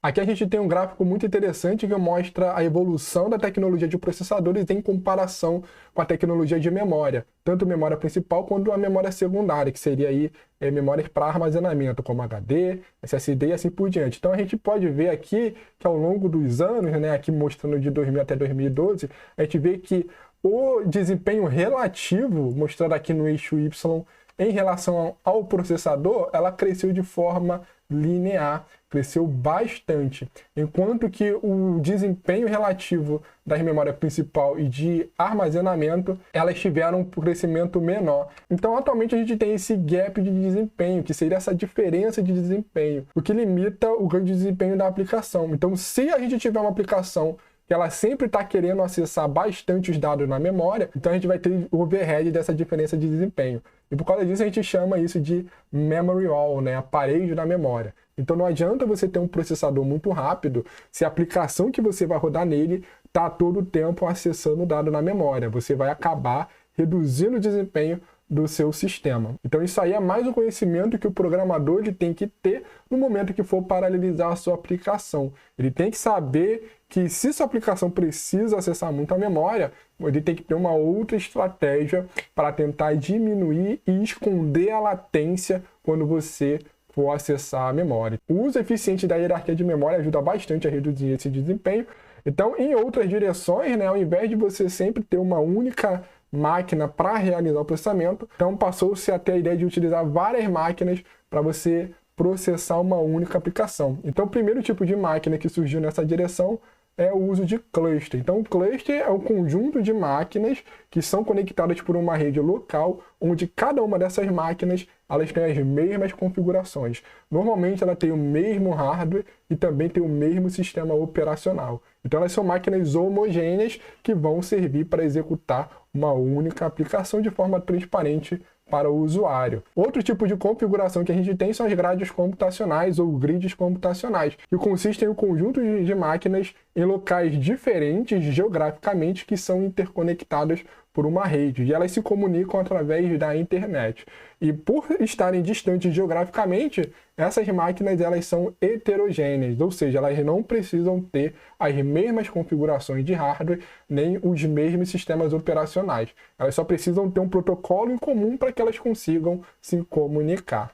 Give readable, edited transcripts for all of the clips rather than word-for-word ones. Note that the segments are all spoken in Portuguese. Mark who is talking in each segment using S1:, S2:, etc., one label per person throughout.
S1: Aqui a gente tem um gráfico muito interessante que mostra a evolução da tecnologia de processadores em comparação com a tecnologia de memória, tanto memória principal quanto a memória secundária, que seria aí memórias para armazenamento, como HD, SSD e assim por diante. Então a gente pode ver aqui que ao longo dos anos, né, aqui mostrando de 2000 até 2012, a gente vê que o desempenho relativo, mostrado aqui no eixo Y, em relação ao processador, ela cresceu de forma linear, cresceu bastante, enquanto que o desempenho relativo da memória principal e de armazenamento, elas tiveram um crescimento menor. Então, atualmente, a gente tem esse gap de desempenho, que seria essa diferença de desempenho, o que limita o ganho de desempenho da aplicação. Então, se a gente tiver uma aplicação que ela sempre está querendo acessar bastante os dados na memória, então a gente vai ter o overhead dessa diferença de desempenho. E por causa disso a gente chama isso de memory wall, né? A parede da memória. Então não adianta você ter um processador muito rápido se a aplicação que você vai rodar nele está todo o tempo acessando o dado na memória. Você vai acabar reduzindo o desempenho do seu sistema. Então isso aí é mais um conhecimento que o programador ele tem que ter no momento que for paralelizar a sua aplicação. Ele tem que saber que se sua aplicação precisa acessar muito a memória, ele tem que ter uma outra estratégia para tentar diminuir e esconder a latência quando você for acessar a memória. O uso eficiente da hierarquia de memória ajuda bastante a reduzir esse desempenho. Então, em outras direções, né, ao invés de você sempre ter uma única máquina para realizar o processamento, então passou-se a ter a ideia de utilizar várias máquinas para você processar uma única aplicação. Então, o primeiro tipo de máquina que surgiu nessa direção é o uso de cluster. Então, o cluster é o conjunto de máquinas que são conectadas por uma rede local, onde cada uma dessas máquinas elas têm as mesmas configurações. Normalmente, ela tem o mesmo hardware e também tem o mesmo sistema operacional. Então, elas são máquinas homogêneas que vão servir para executar uma única aplicação de forma transparente para o usuário. Outro tipo de configuração que a gente tem são as grades computacionais ou grids computacionais, que consistem em um conjunto de máquinas em locais diferentes geograficamente que são interconectadas por uma rede e elas se comunicam através da internet. E por estarem distantes geograficamente, essas máquinas elas são heterogêneas, ou seja, elas não precisam ter as mesmas configurações de hardware nem os mesmos sistemas operacionais. Elas só precisam ter um protocolo em comum para que elas consigam se comunicar.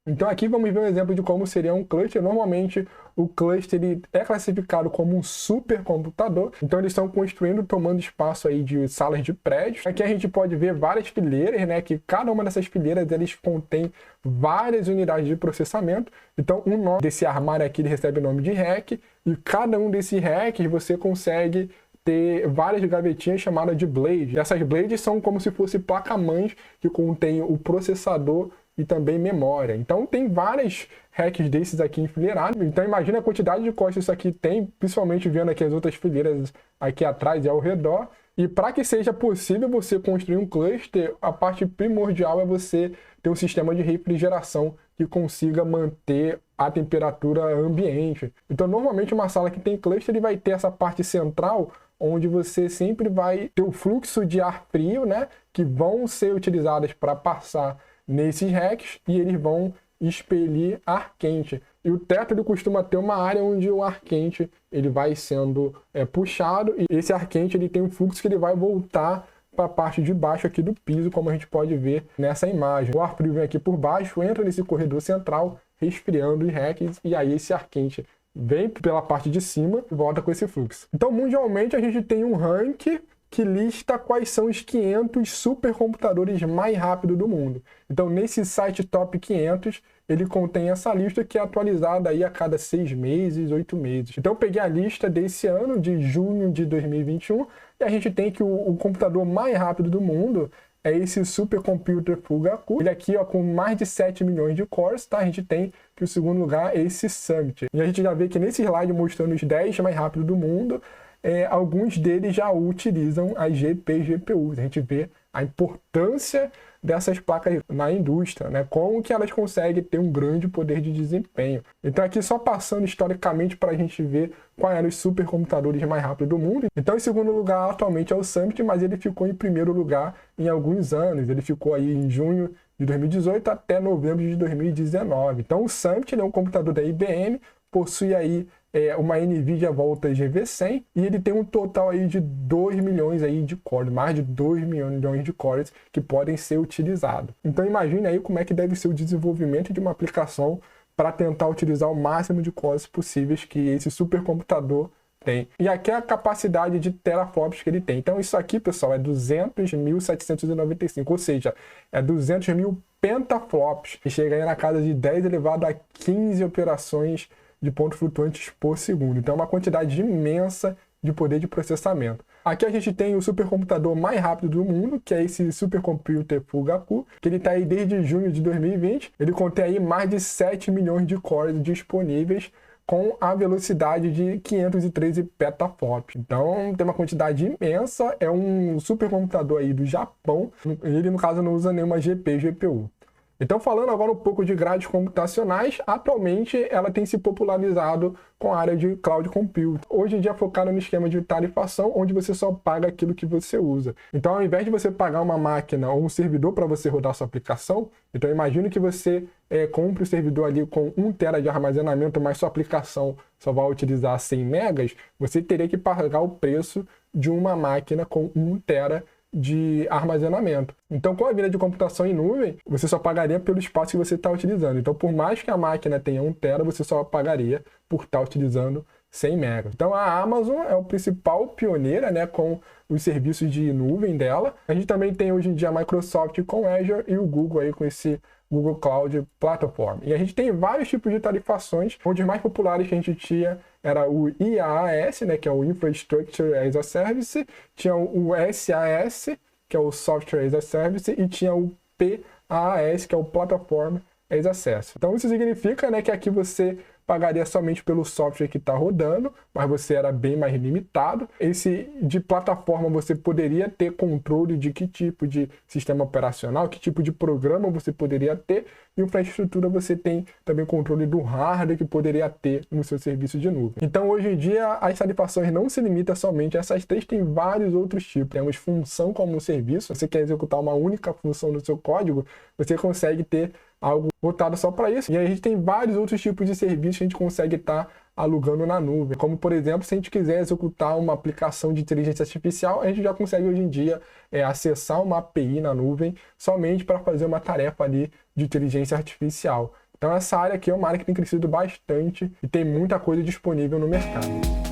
S1: Então aqui vamos ver um exemplo de como seria um cluster. Normalmente o cluster ele é classificado como um supercomputador, então eles estão construindo, tomando espaço aí de salas de prédios. Aqui a gente pode ver várias fileiras, né, que cada uma dessas fileiras eles contém várias unidades de processamento. Então um nó desse armário aqui ele recebe o nome de rack, e cada um desses racks você consegue ter várias gavetinhas chamadas de blade. Essas blades são como se fossem placa-mães que contêm o processador e também memória. Então tem várias racks desses aqui enfileirados. Então imagina a quantidade de costas isso aqui tem, principalmente vendo aqui as outras fileiras aqui atrás e ao redor. E para que seja possível você construir um cluster, a parte primordial é você ter um sistema de refrigeração que consiga manter a temperatura ambiente. Então normalmente uma sala que tem cluster ele vai ter essa parte central onde você sempre vai ter o fluxo de ar frio, né, que vão ser utilizadas para passar nesses racks e eles vão expelir ar quente. E o teto ele costuma ter uma área onde o ar quente ele vai sendo puxado e esse ar quente ele tem um fluxo que ele vai voltar para a parte de baixo aqui do piso, como a gente pode ver nessa imagem. O ar frio vem aqui por baixo, entra nesse corredor central, resfriando os racks e aí esse ar quente vem pela parte de cima e volta com esse fluxo. Então, mundialmente, a gente tem um ranking que lista quais são os 500 supercomputadores mais rápidos do mundo. Então, nesse site Top 500, ele contém essa lista que é atualizada aí a cada 6 meses, 8 meses. Então, eu peguei a lista desse ano, de junho de 2021, e a gente tem que o computador mais rápido do mundo é esse supercomputer Fugaku. Ele aqui, ó, com mais de 7 milhões de cores, tá? A gente tem que o segundo lugar é esse Summit. E a gente já vê que nesse slide mostrando os 10 mais rápidos do mundo, alguns deles já utilizam as GPGPUs. A gente vê a importância dessas placas na indústria, né? Como que elas conseguem ter um grande poder de desempenho. Então aqui só passando historicamente para a gente ver quais eram os supercomputadores mais rápidos do mundo. Então em segundo lugar atualmente é o Summit, mas ele ficou em primeiro lugar em alguns anos. Ele ficou aí em junho de 2018 até novembro de 2019. Então o Summit é um computador da IBM, possui aí uma NVIDIA Voltage GV100 e ele tem um total aí de 2 milhões aí de cores, mais de 2 milhões de cores que podem ser utilizados. Então imagine aí como é que deve ser o desenvolvimento de uma aplicação para tentar utilizar o máximo de cores possíveis que esse supercomputador tem. E aqui é a capacidade de teraflops que ele tem. Então isso aqui, pessoal, é 200.795, ou seja, é 200 mil pentaflops, que chega aí na casa de 10 elevado a 15 operações de pontos flutuantes por segundo. Então é uma quantidade imensa de poder de processamento. Aqui a gente tem o supercomputador mais rápido do mundo, que é esse supercomputer Fugaku, que ele está aí desde junho de 2020. Ele contém aí mais de 7 milhões de cores disponíveis com a velocidade de 513 petaflops. Então tem uma quantidade imensa, é um supercomputador aí do Japão. Ele no caso não usa nenhuma GPU. Então, falando agora um pouco de grades computacionais, atualmente ela tem se popularizado com a área de Cloud Computing. Hoje em dia é focado no esquema de tarifação, onde você só paga aquilo que você usa. Então, ao invés de você pagar uma máquina ou um servidor para você rodar sua aplicação, então imagino que você compre o servidor ali com 1 TB de armazenamento, mas sua aplicação só vai utilizar 100 megas, você teria que pagar o preço de uma máquina com 1 TB de armazenamento. Então, com a vinda de computação em nuvem, você só pagaria pelo espaço que você está utilizando. Então, por mais que a máquina tenha 1 TB, você só pagaria por estar utilizando 100 MB. Então, a Amazon é o principal pioneira, né, com os serviços de nuvem dela. A gente também tem hoje em dia a Microsoft com Azure e o Google aí com esse Google Cloud Platform. E a gente tem vários tipos de tarifações, onde os mais populares que a gente tinha era o IaaS, né, que é o Infrastructure as a Service, tinha o SaaS, que é o Software as a Service, e tinha o PaaS, que é o Platform as a Service. Então isso significa, né, que aqui você pagaria somente pelo software que está rodando, mas você era bem mais limitado. Esse de plataforma você poderia ter controle de que tipo de sistema operacional, que tipo de programa você poderia ter, e infraestrutura você tem também controle do hardware que poderia ter no seu serviço de nuvem. Então hoje em dia as tarifações não se limitam somente a essas três, tem vários outros tipos. Temos função como serviço, você quer executar uma única função no seu código, você consegue ter algo voltado só para isso. E aí a gente tem vários outros tipos de serviços que a gente consegue estar alugando na nuvem. Como, por exemplo, se a gente quiser executar uma aplicação de inteligência artificial, a gente já consegue hoje em dia acessar uma API na nuvem somente para fazer uma tarefa ali de inteligência artificial. Então essa área aqui é uma área que tem crescido bastante e tem muita coisa disponível no mercado.